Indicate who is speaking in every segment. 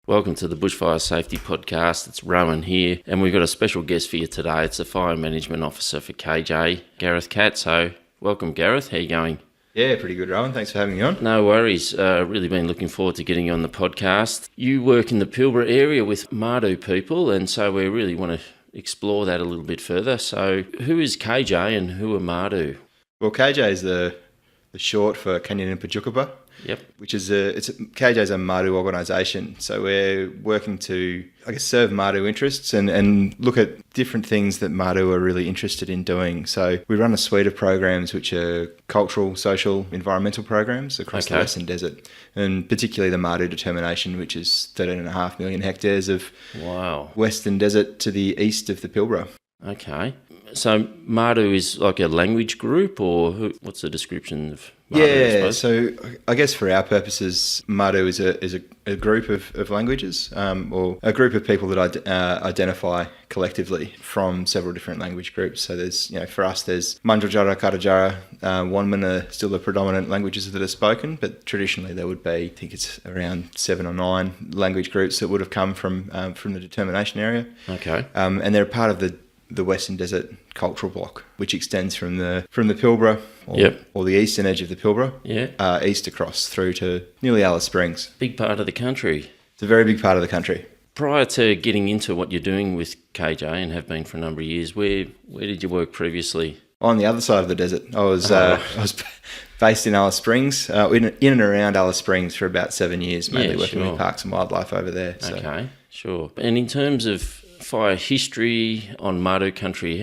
Speaker 1: Welcome to the Bushfire Safety Podcast. It's Rohan here, and we've got a special guest for you today. It's the Fire Management Officer for KJ, Gareth Catt. So, welcome, Gareth. How are you going?
Speaker 2: Yeah, pretty good, Rohan. Thanks for having me on.
Speaker 1: No worries. Really been looking forward to getting you on the podcast. You work in the Pilbara area with Mauris people, and so we really want to explore that a little bit further. So, who is KJ and who are Mauris?
Speaker 2: Well, KJ is the short for Kanyaninpa,
Speaker 1: Yep.
Speaker 2: which is KJ is a Mauris organisation. So we're working to, serve Mauris interests and look at different things that Mauris are really interested in doing. So we run a suite of programs which are cultural, social, environmental programs across the Western Desert, and particularly the Mauris determination, which is 13.5 million hectares of Western Desert to the east of the Pilbara.
Speaker 1: Okay. So Mauris is like a language group, or what's the description of Mauris?
Speaker 2: Yeah, so I guess for our purposes, Mauris is a group of languages, or a group of people that identify collectively from several different language groups. So there's, for us, there's Mandurjara, Katarjara, Wanman are still the predominant languages that are spoken, but traditionally there would be, I think it's around 7 or 9 language groups that would have come from the determination area.
Speaker 1: Okay.
Speaker 2: And they're part of the Western Desert cultural block, which extends from the Pilbara or the eastern edge of the Pilbara, east across through to nearly Alice Springs.
Speaker 1: Big part of the country.
Speaker 2: It's a very big part of the country.
Speaker 1: Prior to getting into what you're doing with KJ and have been for a number of years, where did you work previously?
Speaker 2: On the other side of the desert. I was based in Alice Springs, in and around Alice Springs for about 7 years, mainly working with parks and wildlife over there. So.
Speaker 1: Okay, sure. And in terms of fire history on Mauris country,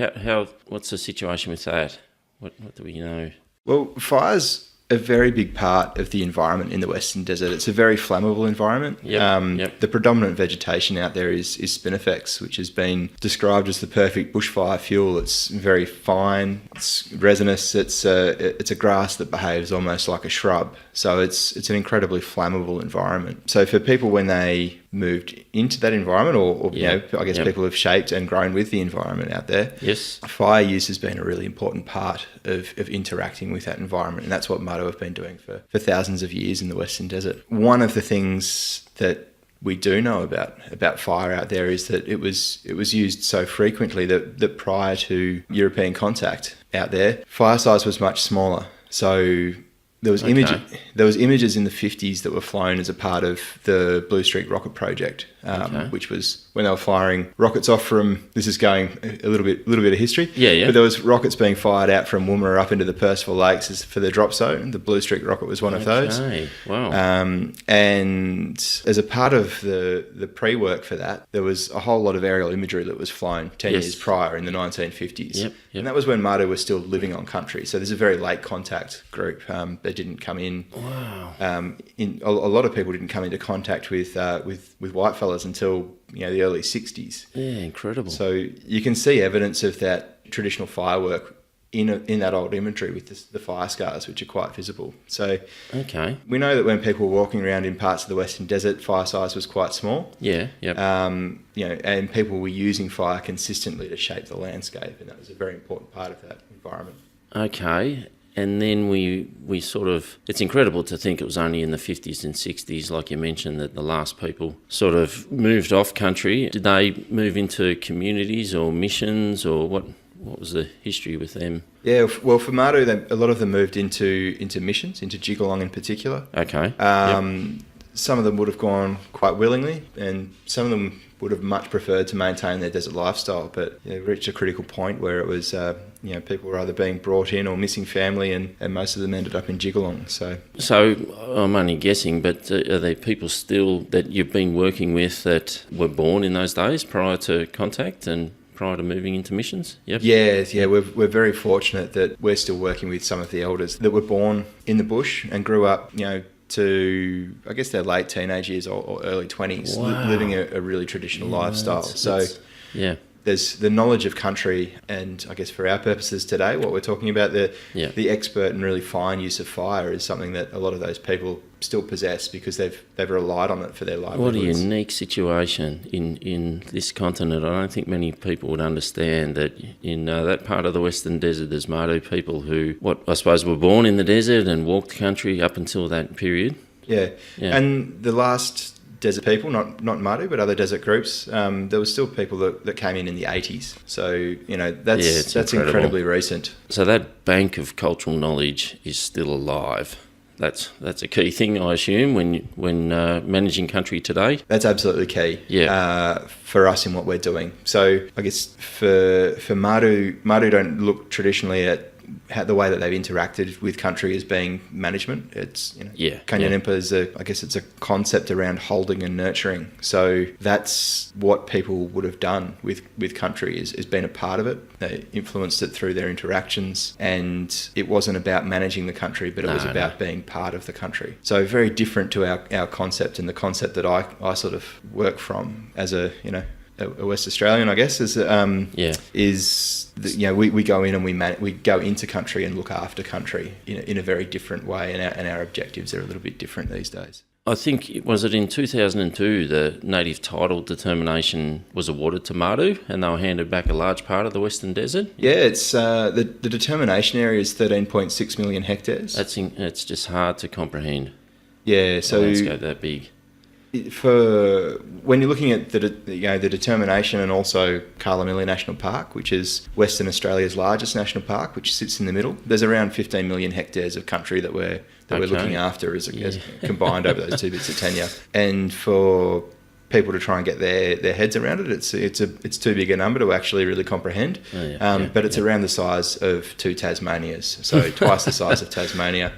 Speaker 1: what's the situation with that? What do we know? Well,
Speaker 2: fire's a very big part of the environment in the Western Desert. It's a very flammable environment. The predominant vegetation out there is spinifex, which has been described as the perfect bushfire fuel. It's very fine, it's resinous, it's a grass that behaves almost like a shrub. So it's an incredibly flammable environment. So for people, when they moved into that environment, or people have shaped and grown with the environment out there.
Speaker 1: Yes.
Speaker 2: Fire use has been a really important part of interacting with that environment, and that's what Mauris have been doing for thousands of years in the Western Desert. One of the things that we do know about fire out there is that it was used so frequently that prior to European contact out there, fire size was much smaller. So there was images in the 50s that were flown as a part of the Blue Streak rocket project, which was when they were firing rockets off from, this is going a little bit of history. But there was rockets being fired out from Woomera up into the Percival Lakes for the drop zone. The Blue Streak rocket was one of those.
Speaker 1: Wow.
Speaker 2: And as a part of the pre-work for that, there was a whole lot of aerial imagery that was flown 10 years prior in the 1950s.
Speaker 1: Yep.
Speaker 2: And that was when Mauris was still living on country. So there's a very late contact group. They didn't come in.
Speaker 1: Wow.
Speaker 2: A lot of people didn't come into contact with whitefellas until the early 60s.
Speaker 1: Yeah, incredible.
Speaker 2: So you can see evidence of that traditional firework in that old imagery with the fire scars, which are quite visible. So we know that when people were walking around in parts of the Western Desert, fire size was quite small.
Speaker 1: Yeah, yep.
Speaker 2: And people were using fire consistently to shape the landscape, and that was a very important part of that environment.
Speaker 1: Okay. And then we sort of, it's incredible to think it was only in the 50s and 60s, like you mentioned, that the last people sort of moved off country. Did they move into communities or missions, or what was the history with them?
Speaker 2: Yeah, well, for Mauris, a lot of them moved into missions, into Jigalong in particular.
Speaker 1: Okay.
Speaker 2: Some of them would have gone quite willingly, and some of them would have much preferred to maintain their desert lifestyle, but reached a critical point where it was, people were either being brought in or missing family, and most of them ended up in Jigalong. So
Speaker 1: I'm only guessing, but are there people still that you've been working with that were born in those days prior to contact and prior to moving into missions? Yep.
Speaker 2: Yeah, we're very fortunate that we're still working with some of the elders that were born in the bush and grew up, to, I guess, their late teenage years or early 20s, living a really traditional lifestyle. There's the knowledge of country, and I guess for our purposes today, what we're talking about, the expert and really fine use of fire is something that a lot of those people still possess because they've relied on it for their livelihoods.
Speaker 1: What a unique situation in this continent. I don't think many people would understand that in that part of the Western Desert there's Mauris people who, I suppose, were born in the desert and walked the country up until that period.
Speaker 2: Yeah. And the last desert people, not Madu, but other desert groups. There was still people that came in the 80s. So, that's incredibly recent.
Speaker 1: So that bank of cultural knowledge is still alive. That's a key thing, I assume, when managing country today.
Speaker 2: That's absolutely key.
Speaker 1: Yeah.
Speaker 2: For us in what we're doing. So I guess for Madu don't look traditionally at the way that they've interacted with country as being management. It's condimentum is it's a concept around holding and nurturing. So that's what people would have done with country is been a part of it. They influenced it through their interactions, and it wasn't about managing the country, but it was about being part of the country. So very different to our concept, and the concept that I sort of work from as a West Australian, I guess, we go in and we go into country and look after country in a very different way, and our objectives are a little bit different these days.
Speaker 1: I think, was it in 2002, the native title determination was awarded to Madu, and they were handed back a large part of the Western Desert?
Speaker 2: Yeah, it's the determination area is 13.6 million hectares.
Speaker 1: It's just hard to comprehend.
Speaker 2: Yeah, so
Speaker 1: a landscape that big.
Speaker 2: For when you're looking at the determination, and also Carlamilla National Park, which is Western Australia's largest national park, which sits in the middle, there's around 15 million hectares of country that we're looking after as combined over those two bits of tenure. And for people to try and get their heads around it, it's too big a number to actually really comprehend. But it's around the size of 2 Tasmanias, so twice the size of Tasmania,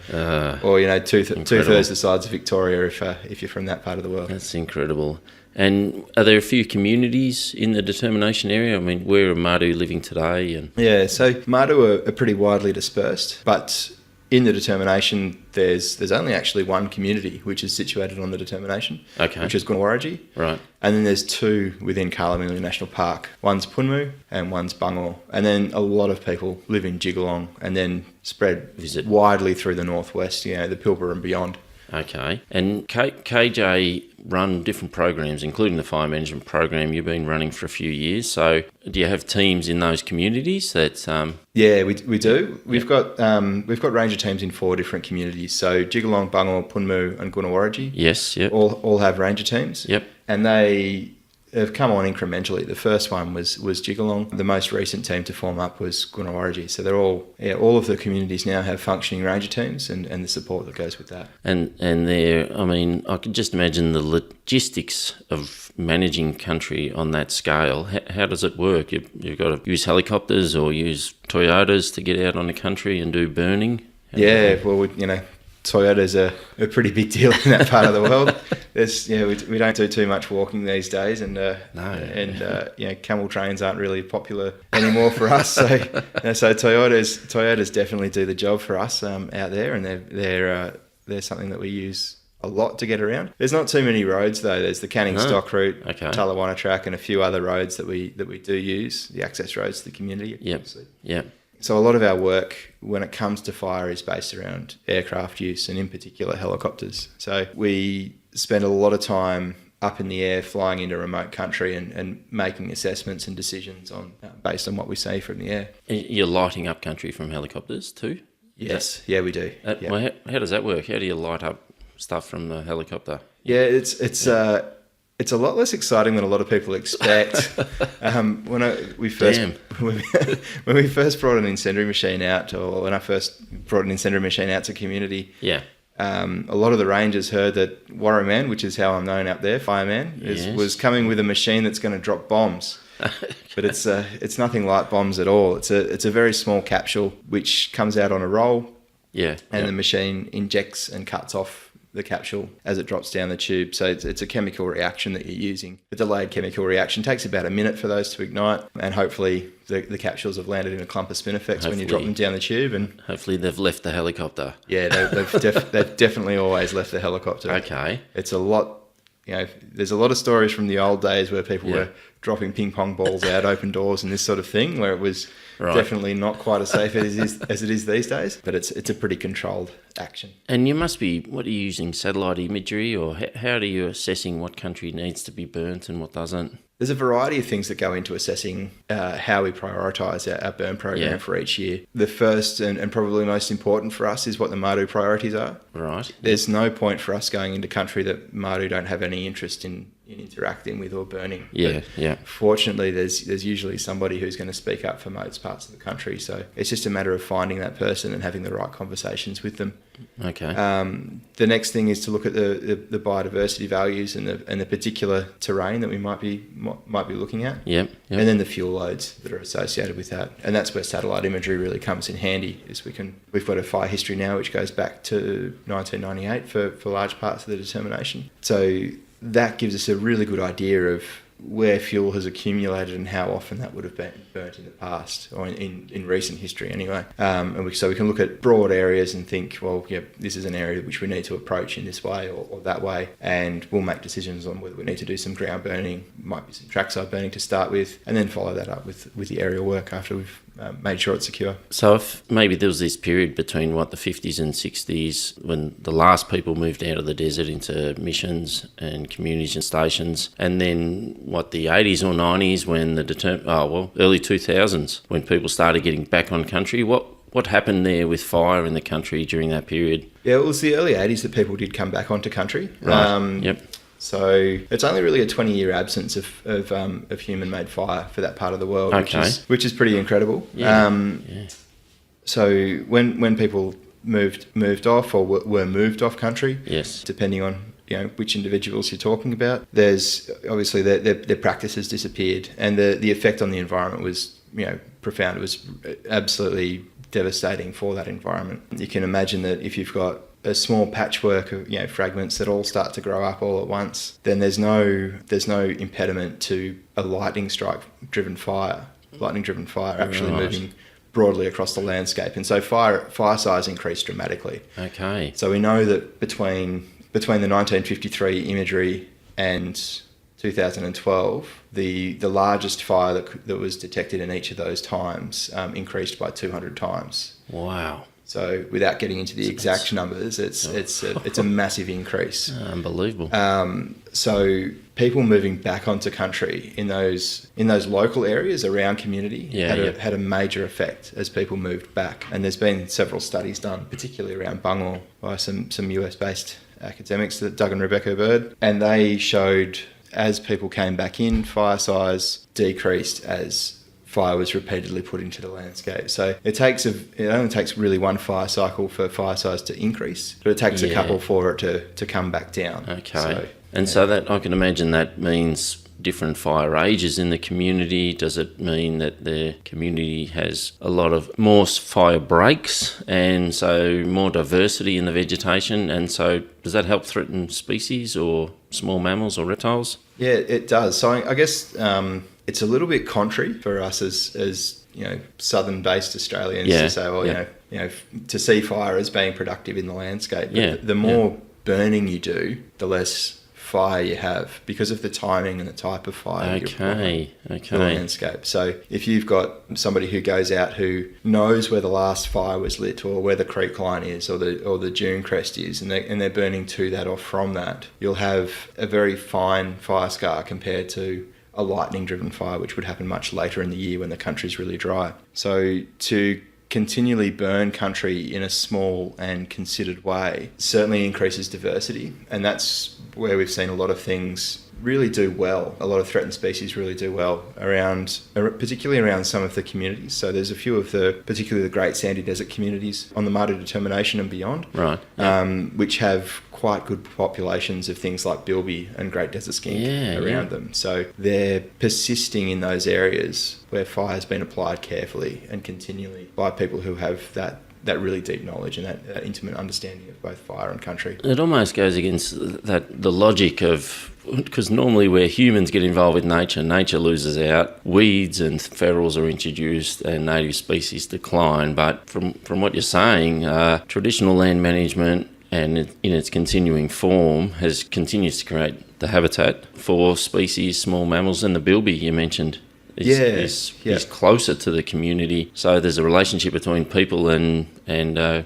Speaker 2: or two-thirds the size of Victoria if you're from that part of the world.
Speaker 1: That's incredible. And are there a few communities in the determination area? I mean, where are Madu living today?
Speaker 2: Yeah, so Madu are pretty widely dispersed, but in the determination, there's only actually one community which is situated on the determination, which is Gunawarrigi.
Speaker 1: Right.
Speaker 2: And then there's 2 within Carlamilla National Park. One's Punmu and one's Bungor. And then a lot of people live in Jigalong and then spread widely through the northwest, the Pilbara and beyond.
Speaker 1: Okay. And KJ run different programs, including the fire management program you've been running for a few years. So do you have teams in those communities that...
Speaker 2: Yeah, we do. We've got ranger teams in 4 different communities. So Jigalong, Bungor, Punmu and Gunawarrigi.
Speaker 1: Yes, yep.
Speaker 2: All have ranger teams.
Speaker 1: Yep.
Speaker 2: And they have come on incrementally. The first one was Jigalong. The most recent team to form up was Gunawarrigi. So they're all of the communities now have functioning ranger teams and the support that goes with that.
Speaker 1: And I can just imagine the logistics of managing country on that scale. How does it work? You've got to use helicopters or use Toyotas to get out on the country and do burning?
Speaker 2: Toyota's a pretty big deal in that part of the world. We don't do too much walking these days, and camel trains aren't really popular anymore for us. So Toyotas definitely do the job for us out there, and they're something that we use a lot to get around. There's not too many roads though. There's the Canning Stock route, Tallawana track, and a few other roads that we do use, the access roads to the community.
Speaker 1: Yep.
Speaker 2: So a lot of our work when it comes to fire is based around aircraft use, and in particular helicopters. So we spend a lot of time up in the air flying into remote country and making assessments and decisions based on what we see from the air.
Speaker 1: You're lighting up country from helicopters too?
Speaker 2: Yes, we do.
Speaker 1: Well, how does that work? How do you light up stuff from the helicopter?
Speaker 2: Yeah, it's a lot less exciting than a lot of people expect. When we first brought an incendiary machine out, or when I first brought an incendiary machine out to community, a lot of the rangers heard that Warra Man, which is how I'm known up there, Fireman, was coming with a machine that's going to drop bombs. But it's nothing like bombs at all. It's a very small capsule which comes out on a roll, and the machine injects and cuts off the capsule as it drops down the tube. So it's a chemical reaction that you're using. A delayed chemical reaction takes about a minute for those to ignite, and hopefully the capsules have landed in a clump of spin-effects when you drop them down the tube. And
Speaker 1: hopefully they've left the helicopter.
Speaker 2: Yeah, they've definitely always left the helicopter.
Speaker 1: Okay.
Speaker 2: It's a lot... there's a lot of stories from the old days where people were dropping ping pong balls out open doors and this sort of thing, where it was definitely not quite as safe as it is these days. But it's a pretty controlled action.
Speaker 1: And you must be, what are you using, satellite imagery, or how are you assessing what country needs to be burnt and what doesn't?
Speaker 2: There's a variety of things that go into assessing how we prioritise our burn program for each year. The first and probably most important for us is what the Maudu priorities are.
Speaker 1: Right.
Speaker 2: There's no point for us going into country that Maudu don't have any interest in interacting with or burning.
Speaker 1: Yeah.
Speaker 2: Fortunately, there's usually somebody who's going to speak up for most parts of the country. So it's just a matter of finding that person and having the right conversations with them.
Speaker 1: Okay.
Speaker 2: The next thing is to look at the biodiversity values and the particular terrain that we might be looking at.
Speaker 1: Yep.
Speaker 2: And then the fuel loads that are associated with that. And that's where satellite imagery really comes in handy. We've got a fire history now which goes back to 1998 for large parts of the determination. So that gives us a really good idea of where fuel has accumulated and how often that would have been burnt in the past, or in recent history anyway. So we can look at broad areas and think, well, yeah, this is an area which we need to approach in this way or that way, and we'll make decisions on whether we need to do some ground burning, might be some trackside burning to start with, and then follow that up with the aerial work after we've made sure it's secure.
Speaker 1: So if maybe there was this period between the 50s and 60s when the last people moved out of the desert into missions and communities and stations, and then the 80s or 90s when early 2000s when people started getting back on country, what happened there with fire in the country during that period?
Speaker 2: Yeah, it was the early 80s that people did come back onto country.
Speaker 1: Right. Yep.
Speaker 2: So it's only really a 20-year absence of human-made fire for that part of the world, which is pretty incredible.
Speaker 1: Yeah.
Speaker 2: So when people moved off or were moved off country,
Speaker 1: yes,
Speaker 2: depending on which individuals you're talking about, there's obviously their practices disappeared, and the effect on the environment was profound. It was absolutely devastating for that environment. You can imagine that if you've got a small patchwork of fragments that all start to grow up all at once, then there's no impediment to a lightning driven fire actually moving broadly across the landscape. And so fire size increased dramatically.
Speaker 1: Okay.
Speaker 2: So we know that between the 1953 imagery and 2012, the largest fire that was detected in each of those times increased by 200 times.
Speaker 1: Wow.
Speaker 2: So without getting into the exact numbers, it's a massive increase.
Speaker 1: Unbelievable.
Speaker 2: So people moving back onto country in those local areas around community had a major effect as people moved back. And there's been several studies done, particularly around Bungor, by some US-based academics, Doug and Rebecca Bird, and they showed as people came back in, fire size decreased as fire was repeatedly put into the landscape. So it only takes really one fire cycle for fire size to increase, but it takes a couple for it to come back down.
Speaker 1: Okay. So that I can imagine that means different fire ages in the community. Does it mean that the community has a lot of more fire breaks and so more diversity in the vegetation? And so does that help threaten species or small mammals or reptiles? Yeah,
Speaker 2: it does. So I guess it's a little bit contrary for us as southern-based Australians to say, to see fire as being productive in the landscape. But the more burning you do, the less fire you have because of the timing and the type of fire you're applying to the landscape. So if you've got somebody who goes out who knows where the last fire was lit or where the creek line is or the dune crest is and they're burning to that or from that, you'll have a very fine fire scar compared to a lightning driven fire, which would happen much later in the year when the country's really dry. So to continually burn country in a small and considered way certainly increases diversity, and that's where we've seen a lot of things really do well. A lot of threatened species really do well particularly around some of the communities. So there's a few of particularly the Great Sandy Desert communities on the Maudu Determination and beyond, right? Which have quite good populations of things like bilby and Great Desert Skink around them. So they're persisting in those areas where fire's been applied carefully and continually by people who have that really deep knowledge and that intimate understanding of both fire and country.
Speaker 1: It almost goes against the logic of, because normally where humans get involved with nature loses out, weeds and ferals are introduced and native species decline. But from what you're saying, traditional land management and in its continuing form continues to create the habitat for species, small mammals, and the bilby you mentioned. Is closer to the community, so there's a relationship between people and a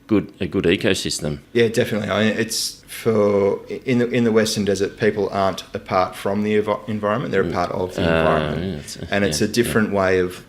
Speaker 1: good ecosystem.
Speaker 2: Yeah, definitely. I mean, it's in the Western Desert, people aren't apart from the environment; they're a part of the environment, it's a different way of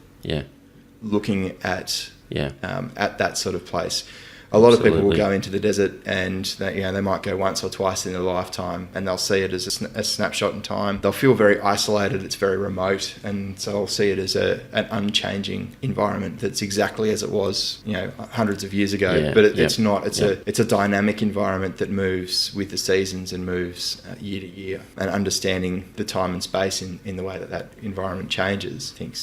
Speaker 2: looking at that sort of place. A lot of people will go into the desert and they might go once or twice in their lifetime, and they'll see it as a snapshot in time. They'll feel very isolated, it's very remote, and so they'll see it as an unchanging environment that's exactly as it was, hundreds of years ago. But it's not. It's a dynamic environment that moves with the seasons and moves year to year. And understanding the time and space in the way that environment changes, I think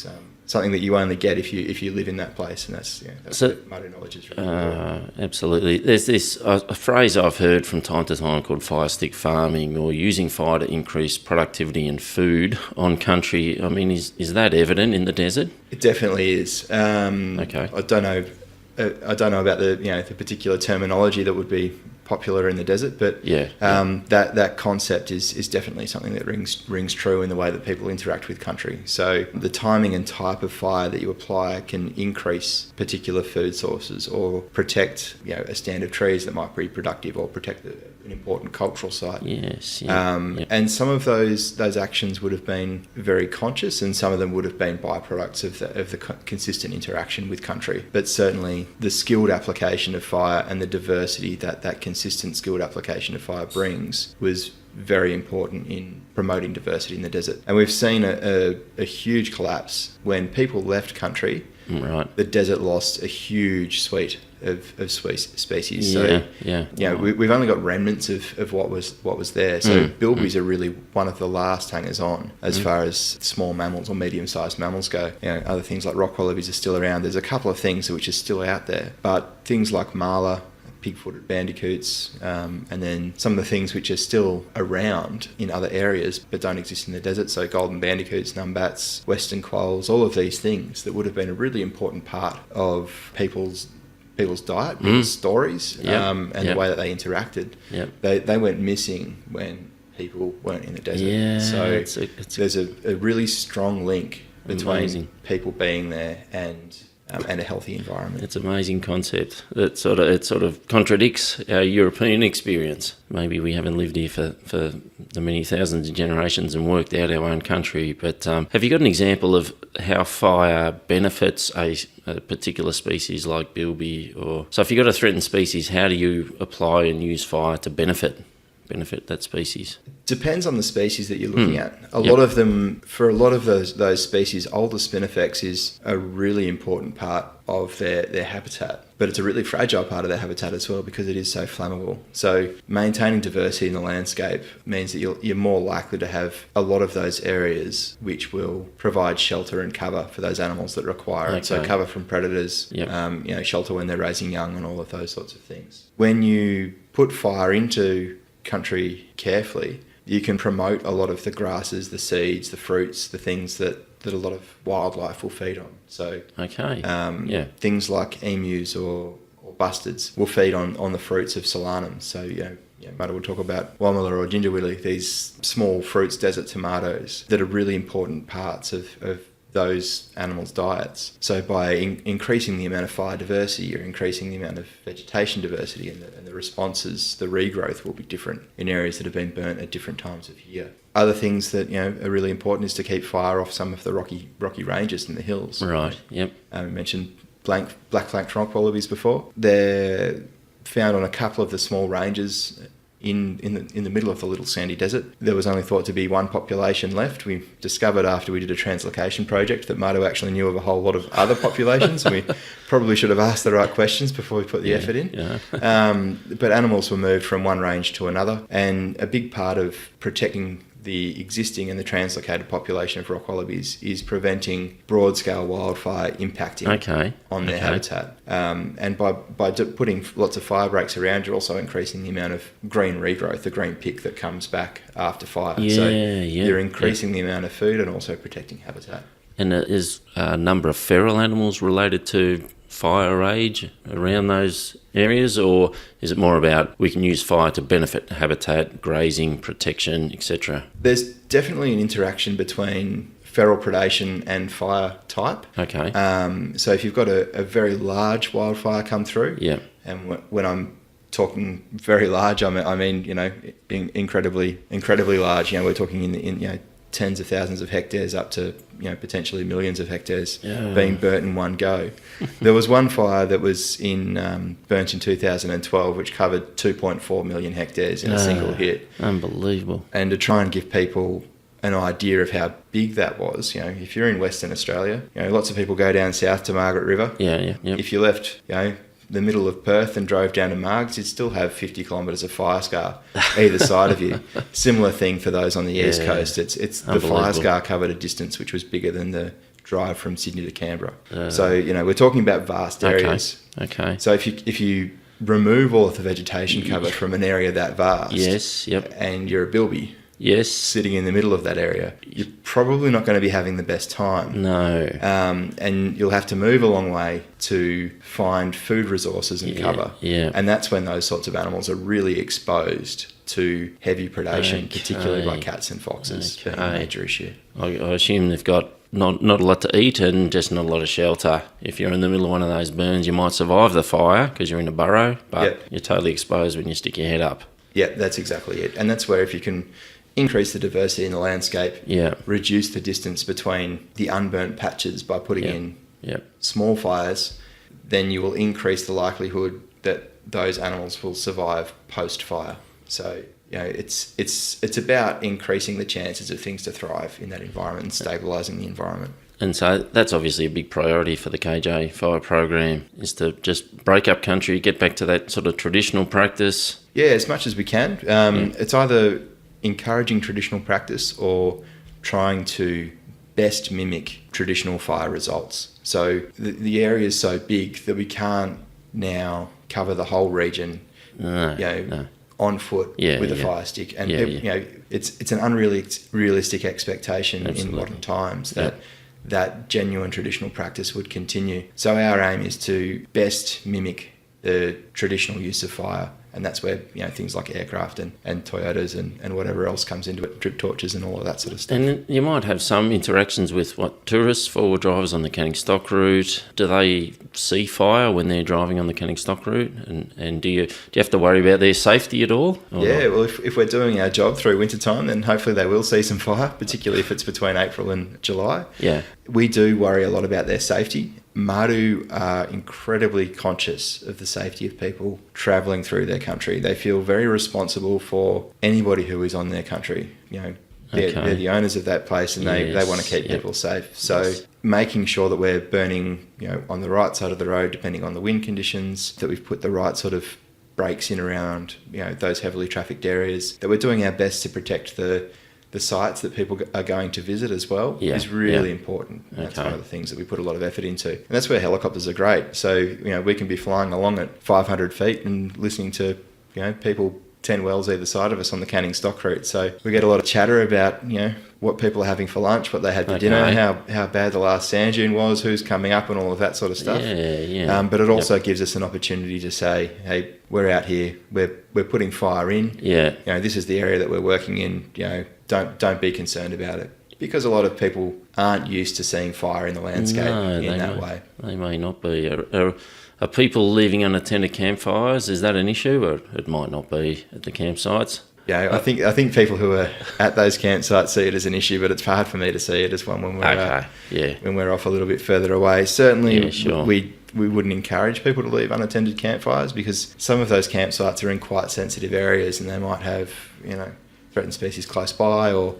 Speaker 2: something that you only get if you live in that place, and that's what Mauris knowledge is really important.
Speaker 1: Absolutely. There's this a phrase I've heard from time to time called fire stick farming, or using fire to increase productivity and food on country. I mean, is that evident in the desert?
Speaker 2: It definitely is.
Speaker 1: Okay.
Speaker 2: I don't know about the particular terminology that would be popular in the desert, but that concept is definitely something that rings true in the way that people interact with country. So the timing and type of fire that you apply can increase particular food sources, or protect a stand of trees that might be productive, or protect an important cultural site. And some of those actions would have been very conscious, and some of them would have been byproducts of the consistent interaction with country. But certainly the skilled application of fire and the diversity that consistent skilled application of fire brings was very important in promoting diversity in the desert. And we've seen a huge collapse when people left country.
Speaker 1: Right.
Speaker 2: The desert lost a huge suite of species. We've only got remnants of what was there. So bilbies are really one of the last hangers on as far as small mammals or medium-sized mammals go. Other things like rock wallabies are still around. There's a couple of things which are still out there, but things like marla, pig-footed bandicoots, and then some of the things which are still around in other areas but don't exist in the desert, so golden bandicoots, numbats, western quolls, all of these things that would have been a really important part of people's diet, people's stories, and the way that they interacted. They went missing when people weren't in the desert. So there's a really strong link between people being there and a healthy environment.
Speaker 1: It's an amazing concept that sort of contradicts our European experience. Maybe we haven't lived here for the many thousands of generations and worked out our own country. But have you got an example of how fire benefits a particular species like bilby? So if you've got a threatened species, how do you apply and use fire to benefit that species?
Speaker 2: Depends on the species that you're looking at. A lot of them, for a lot of those species, older spinifex is a really important part of their habitat, but it's a really fragile part of their habitat as well because it is so flammable. So maintaining diversity in the landscape means that you're more likely to have a lot of those areas which will provide shelter and cover for those animals that require it. So cover from predators, shelter when they're raising young, and all of those sorts of things. When you put fire into country carefully, you can promote a lot of the grasses, the seeds, the fruits, the things that a lot of wildlife will feed on. So things like emus or bustards will feed on the fruits of solanum. So Mauris will talk about womela or ginger willy, these small fruits, desert tomatoes, that are really important parts of those animals' diets. So by increasing the amount of fire diversity, you're increasing the amount of vegetation diversity, and the responses, the regrowth will be different in areas that have been burnt at different times of year. Other things that are really important is to keep fire off some of the rocky ranges in the hills.
Speaker 1: Right. Yep.
Speaker 2: We mentioned black-flanked rock wallabies before. They're found on a couple of the small ranges in the middle of the little sandy desert. There was only thought to be one population left. We discovered after we did a translocation project that Mauris actually knew of a whole lot of other populations. We probably should have asked the right questions before we put the effort in. But animals were moved from one range to another, and a big part of protecting the existing and the translocated population of rock wallabies is preventing broad-scale wildfire impacting on their habitat. And by putting lots of fire breaks around, you're also increasing the amount of green regrowth, the green pick that comes back after fire. You're increasing the amount of food and also protecting habitat.
Speaker 1: And is a number of feral animals related to fire rage around those areas, or is it more about we can use fire to benefit habitat, grazing, protection, etc.?
Speaker 2: There's definitely an interaction between feral predation and fire type.
Speaker 1: Okay.
Speaker 2: So if you've got a very large wildfire come through,
Speaker 1: Yeah.
Speaker 2: and when I'm talking very large, I mean incredibly large. We're talking in tens of thousands of hectares up to potentially millions of hectares being burnt in one go. There was one fire that was burnt in 2012, which covered 2.4 million hectares in a single hit.
Speaker 1: Unbelievable.
Speaker 2: And to try and give people an idea of how big that was, if you're in Western Australia, lots of people go down south to Margaret River.
Speaker 1: Yeah.
Speaker 2: If you left, the middle of Perth and drove down to Margs, you'd still have 50 kilometres of fire scar either side of you. Similar thing for those on the East Coast. It's the fire scar covered a distance which was bigger than the drive from Sydney to Canberra. So, we're talking about vast areas.
Speaker 1: Okay.
Speaker 2: So if you remove all of the vegetation cover from an area that vast,
Speaker 1: Yes, yep.
Speaker 2: and you're a bilby,
Speaker 1: Yes.
Speaker 2: sitting in the middle of that area, you're probably not going to be having the best time.
Speaker 1: No.
Speaker 2: And you'll have to move a long way to find food resources and cover.
Speaker 1: Yeah.
Speaker 2: And that's when those sorts of animals are really exposed to heavy predation, particularly by cats and foxes, being a major issue.
Speaker 1: I assume they've got not a lot to eat and just not a lot of shelter. If you're in the middle of one of those burns, you might survive the fire because you're in a burrow, but you're totally exposed when you stick your head up.
Speaker 2: Yeah, that's exactly it. And that's where if you can increase the diversity in the landscape, reduce the distance between the unburnt patches by putting in small fires, then you will increase the likelihood that those animals will survive post-fire. So, it's about increasing the chances of things to thrive in that environment and stabilising the environment.
Speaker 1: And so that's obviously a big priority for the KJ fire program, is to just break up country, get back to that sort of traditional practice.
Speaker 2: Yeah, as much as we can. It's either encouraging traditional practice or trying to best mimic traditional fire results. So the area is so big that we can't now cover the whole region on foot with a fire stick. And it's an unrealistic expectation in modern times that genuine traditional practice would continue. So our aim is to best mimic the traditional use of fire. And that's where things like aircraft and Toyotas and whatever else comes into it, drip torches and all of that sort of stuff.
Speaker 1: And you might have some interactions with tourists, four-wheel drivers on the Canning Stock route. Do they see fire when they're driving on the Canning Stock route? And do you have to worry about their safety at all?
Speaker 2: Yeah, well, if we're doing our job through winter time, then hopefully they will see some fire, particularly if it's between April and July.
Speaker 1: Yeah.
Speaker 2: We do worry a lot about their safety. Madu are incredibly conscious of the safety of people travelling through their country. They feel very responsible for anybody who is on their country. They're the owners of that place, and they want to keep people safe. So making sure that we're burning on the right side of the road, depending on the wind conditions, that we've put the right sort of brakes in around those heavily trafficked areas, that we're doing our best to protect the sites that people are going to visit as well is really important. That's one of the things that we put a lot of effort into. And that's where helicopters are great. So, we can be flying along at 500 feet and listening to, people 10 wells either side of us on the Canning Stock route. So we get a lot of chatter about, what people are having for lunch, what they had for dinner, how bad the last sand dune was, who's coming up and all of that sort of stuff. But it also gives us an opportunity to say, hey, we're out here, we're putting fire in. This is the area that we're working in, don't be concerned about it. Because a lot of people aren't used to seeing fire in the landscape in that way.
Speaker 1: They may not be. Are people leaving unattended campfires? Is that an issue, or it might not be at the campsites?
Speaker 2: Yeah, I think people who are at those campsites see it as an issue, but it's hard for me to see it as one when we're when we're off a little bit further away. Certainly, we wouldn't encourage people to leave unattended campfires, because some of those campsites are in quite sensitive areas, and they might have threatened species close by, or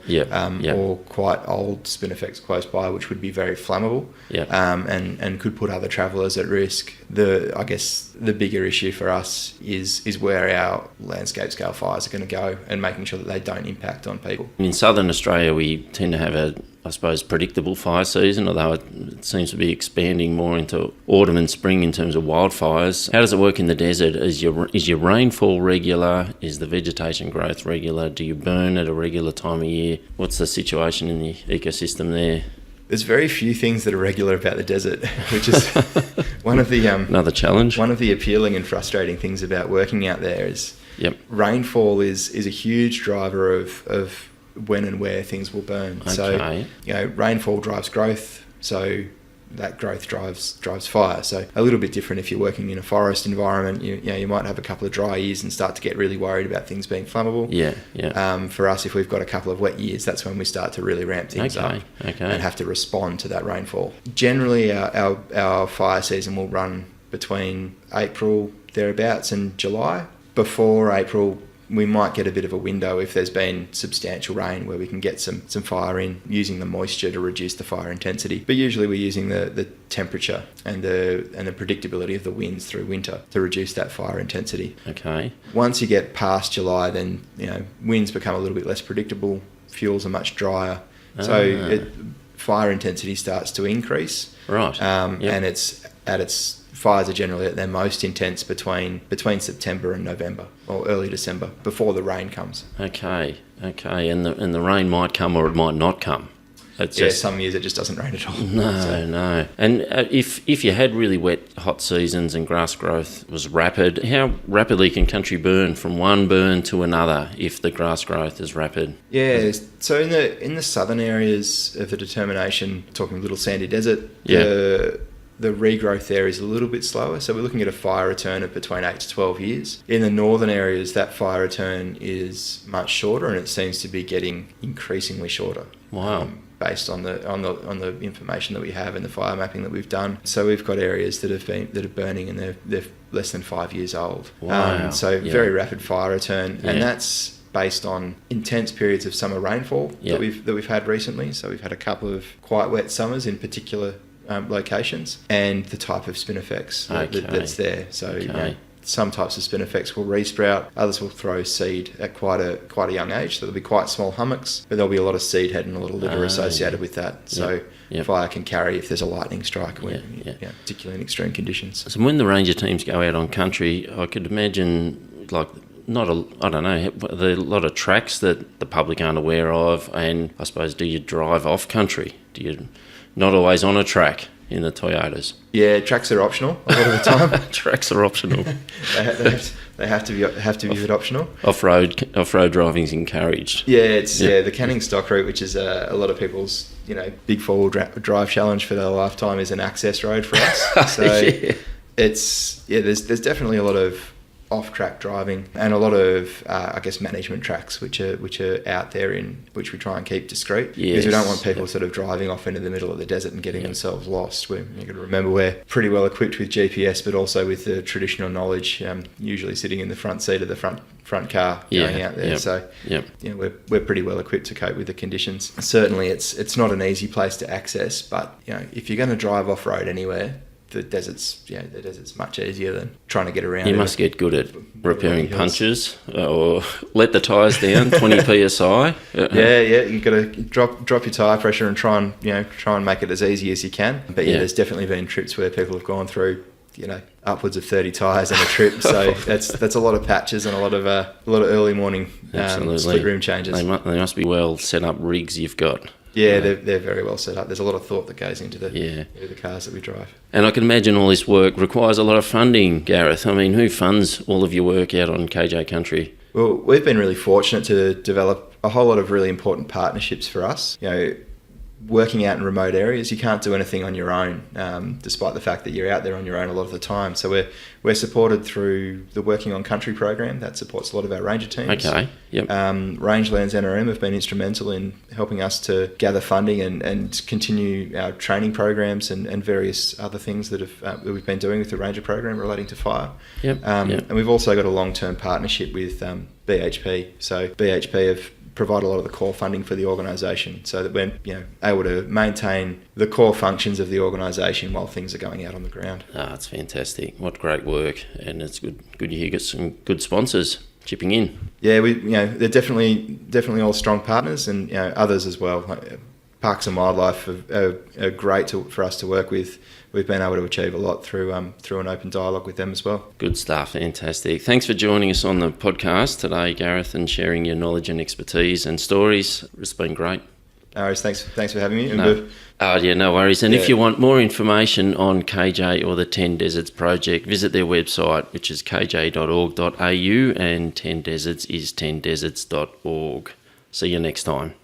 Speaker 2: quite old spinifex close by, which would be very flammable, and could put other travellers at risk. I guess the bigger issue for us is where our landscape scale fires are going to go, and making sure that they don't impact on people.
Speaker 1: In southern Australia, we tend to have a predictable fire season, although it seems to be expanding more into autumn and spring in terms of wildfires. How does it work in the desert? Is your rainfall regular? Is the vegetation growth regular? Do you burn at a regular time of year? What's the situation in the ecosystem there?
Speaker 2: There's very few things that are regular about the desert, which is One of the
Speaker 1: Another challenge.
Speaker 2: One of the appealing and frustrating things about working out there is rainfall is a huge driver of when and where things will burn.
Speaker 1: Okay.
Speaker 2: So, rainfall drives growth. So that growth drives fire. So a little bit different if you're working in a forest environment. You might have a couple of dry years and start to get really worried about things being flammable.
Speaker 1: Yeah.
Speaker 2: For us, if we've got a couple of wet years, that's when we start to really ramp things up and have to respond to that rainfall. Generally, our fire season will run between April thereabouts and July. Before April, we might get a bit of a window if there's been substantial rain where we can get some fire in using the moisture to reduce the fire intensity. But usually we're using the temperature and the predictability of the winds through winter to reduce that fire intensity.
Speaker 1: Okay.
Speaker 2: Once you get past July, then winds become a little bit less predictable, fuels are much drier. So fire intensity starts to increase.
Speaker 1: Right.
Speaker 2: And its fires are generally at their most intense between September and November or early December, before the rain comes.
Speaker 1: Okay. And the rain might come or it might not come.
Speaker 2: Some years it just doesn't rain at all.
Speaker 1: No. And if you had really wet, hot seasons and grass growth was rapid, how rapidly can country burn from one burn to another if the grass growth is rapid?
Speaker 2: Yeah. So in the southern areas of the determination, talking Little Sandy Desert, the regrowth there is a little bit slower. So we're looking at a fire return of between 8 to 12 years. In the northern areas, that fire return is much shorter, and it seems to be getting increasingly shorter.
Speaker 1: Wow.
Speaker 2: Based on the information that we have and the fire mapping that we've done. So we've got areas that are burning and they're less than 5 years old.
Speaker 1: Wow.
Speaker 2: Very rapid fire return, and that's based on intense periods of summer rainfall that we've had recently. So we've had a couple of quite wet summers in particular locations, and the type of spinifex that's there. So some types of spinifex will resprout, others will throw seed at quite a young age. So there'll be quite small hummocks, but there'll be a lot of seed head and a lot of litter associated with that. So fire can carry if there's a lightning strike, particularly in extreme conditions.
Speaker 1: So when the ranger teams go out on country, I could imagine there are a lot of tracks that the public aren't aware of, and I suppose, do you drive off country? Do you not always on a track in the Toyotas? Yeah,
Speaker 2: tracks are optional a lot of the time.
Speaker 1: Tracks are optional.
Speaker 2: they have to be a bit optional.
Speaker 1: Off-road driving's encouraged.
Speaker 2: Yeah, the Canning Stock Route, which is a lot of people's big four-wheel drive challenge for their lifetime, is an access road for us. So there's definitely a lot of off-track driving and a lot of management tracks which are out there, in which we try and keep discreet, because we don't want people sort of driving off into the middle of the desert and getting themselves lost. You've got to remember we're pretty well equipped with GPS, but also with the traditional knowledge, usually sitting in the front seat of the front car going out there. So we're pretty well equipped to cope with the conditions. Certainly it's not an easy place to access, but if you're going to drive off-road anywhere, the desert's much easier than trying to get around.
Speaker 1: You must get good at repairing punches or let the tyres down 20 psi.
Speaker 2: You've got to drop your tyre pressure and try and make it as easy as you can. But there's definitely been trips where people have gone through upwards of 30 tyres in a trip. So that's a lot of patches and a lot of early morning split room changes.
Speaker 1: They must be well set up rigs you've got.
Speaker 2: Yeah, they're very well set up. There's a lot of thought that goes into the cars that we drive.
Speaker 1: And I can imagine all this work requires a lot of funding, Gareth. I mean, who funds all of your work out on KJ country?
Speaker 2: Well, we've been really fortunate to develop a whole lot of really important partnerships for us. Working out in remote areas, you can't do anything on your own, despite the fact that you're out there on your own a lot of the time. So we're supported through the Working on Country program that supports a lot of our ranger teams.
Speaker 1: Okay, yep.
Speaker 2: Rangelands NRM have been instrumental in helping us to gather funding and continue our training programs and various other things that we've been doing with the ranger program relating to fire.
Speaker 1: Yep.
Speaker 2: And we've also got a long-term partnership with BHP. So BHP have provide a lot of the core funding for the organisation, so that we're able to maintain the core functions of the organisation while things are going out on the ground.
Speaker 1: It's fantastic. What great work, and it's good you get some good sponsors chipping in. Yeah,
Speaker 2: they're definitely all strong partners, and others as well. Parks and Wildlife are great for us to work with. We've been able to achieve a lot through an open dialogue with them as well.
Speaker 1: Good stuff, fantastic. Thanks for joining us on the podcast today, Gareth, and sharing your knowledge and expertise and stories. It's been great.
Speaker 2: Mauris, thanks for having me.
Speaker 1: No. No worries. And if
Speaker 2: Yeah.
Speaker 1: you want more information on KJ or the 10 Deserts project, visit their website, which is kj.org.au, and 10 Deserts is 10deserts.org. See you next time.